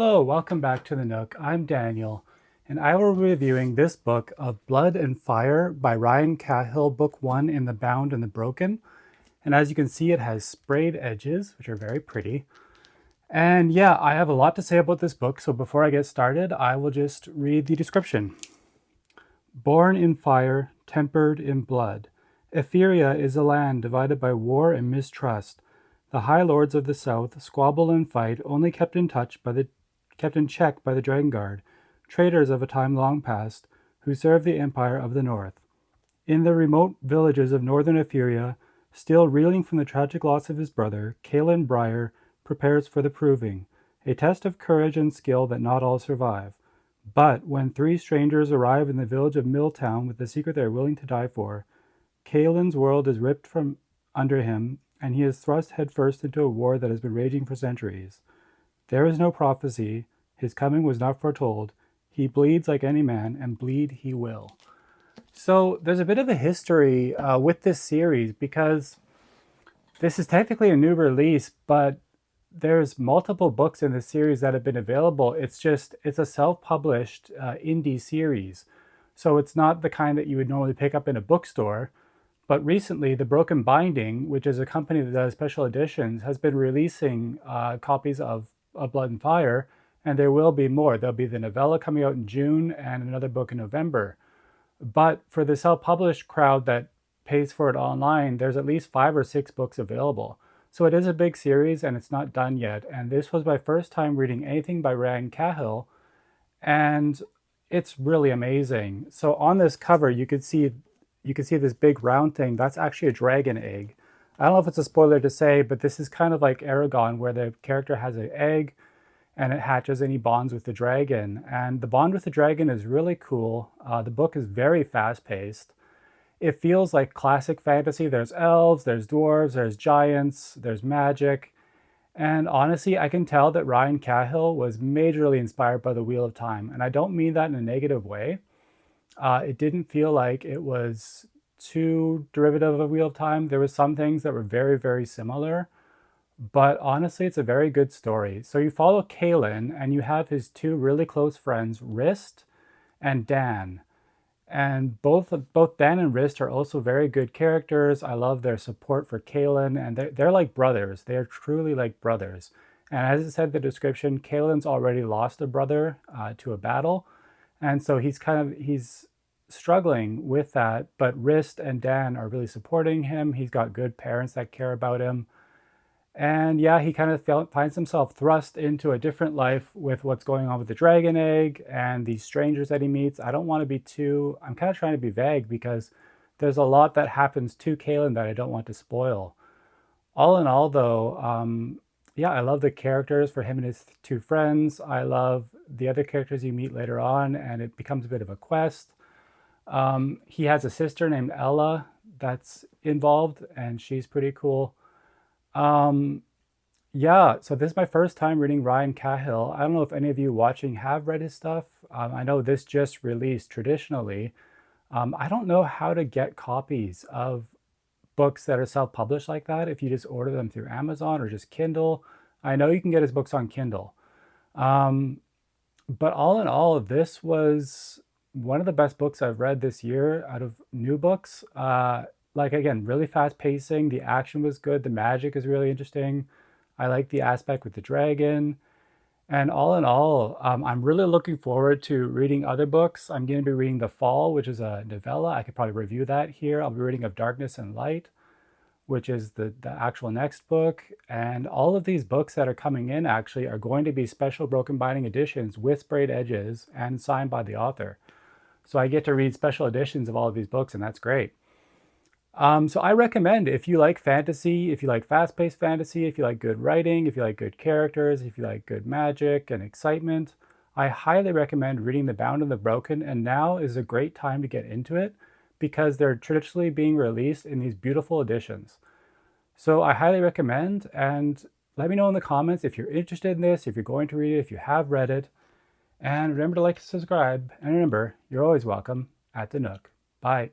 Hello, welcome back to the Nook. I'm Daniel, and I will be reviewing this book of Blood and Fire by Ryan Cahill, Book 1 in The Bound and the Broken. And as you can see, it has sprayed edges, which are very pretty. And yeah, I have a lot to say about this book, so before I get started, I will just read the description. Born in fire, tempered in blood, Etheria is a land divided by war and mistrust. The High Lords of the South squabble and fight, only kept in check by the Dragon Guard, traitors of a time long past, who serve the Empire of the North. In the remote villages of northern Etheria, still reeling from the tragic loss of his brother, Kalen Briar prepares for the proving, a test of courage and skill that not all survive. But when three strangers arrive in the village of Milltown with the secret they are willing to die for, Kalen's world is ripped from under him, and he is thrust headfirst into a war that has been raging for centuries. There is no prophecy, his coming was not foretold. He bleeds like any man, and bleed he will. So there's a bit of a history with this series because this is technically a new release, but there's multiple books in the series that have been available. It's a self-published indie series. So it's not the kind that you would normally pick up in a bookstore. But recently, The Broken Binding, which is a company that does special editions, has been releasing copies of Blood and Fire, and there will be more. There'll be the novella coming out in June and another book in November. But for the self-published crowd that pays for it online, there's at least 5 or 6 books available. So it is a big series and it's not done yet. And this was my first time reading anything by Ryan Cahill, and it's really amazing. So on this cover, you can see this big round thing. That's actually a dragon egg. I don't know if it's a spoiler to say, but this is kind of like Aragon, where the character has an egg and it hatches and he bonds with the dragon. And the bond with the dragon is really cool. The book is very fast paced. It feels like classic fantasy. There's elves, there's dwarves, there's giants, there's magic. And honestly, I can tell that Ryan Cahill was majorly inspired by The Wheel of Time. And I don't mean that in a negative way. It didn't feel like it was too derivative of Wheel of Time. There were some things that were very, very similar. But honestly, it's a very good story. So you follow Kalen and you have his two really close friends, Rist and Dan. And both Dan and Rist are also very good characters. I love their support for Kalen, and they're like brothers. They are truly like brothers. And as it said in the description, Kalen's already lost a brother to a battle. And so he's struggling with that, but Rist and Dan are really supporting him. He's got good parents that care about him. And yeah, he kind of finds himself thrust into a different life with what's going on with the dragon egg and these strangers that he meets. I don't want to be I'm kind of trying to be vague because there's a lot that happens to Kalen that I don't want to spoil. All in all, though, yeah, I love the characters for him and his two friends. I love the other characters you meet later on, and it becomes a bit of a quest. He has a sister named Ella that's involved, and she's pretty cool. Um, yeah, so this is my first time reading Ryan Cahill. I don't know if any of you watching have read his stuff. I know this just released traditionally. I don't know how to get copies of books that are self-published like that, if you just order them through Amazon or just Kindle. I know you can get his books on Kindle. Um, but all in all, this was one of the best books I've read this year out of new books. Like again, really fast pacing. The action was good. The magic is really interesting. I like the aspect with the dragon. And all in all, I'm really looking forward to reading other books. I'm going to be reading The Fall, which is a novella. I could probably review that here. I'll be reading Of Darkness and Light, which is the actual next book. And all of these books that are coming in actually are going to be special broken binding editions with sprayed edges and signed by the author. So I get to read special editions of all of these books, and that's great. So I recommend, if you like fantasy, if you like fast-paced fantasy, if you like good writing, if you like good characters, if you like good magic and excitement, I highly recommend reading The Bound and the Broken, and now is a great time to get into it because they're traditionally being released in these beautiful editions. So I highly recommend, and let me know in the comments if you're interested in this, if you're going to read it, if you have read it, and remember to like and subscribe, and remember, you're always welcome at the Nook. Bye.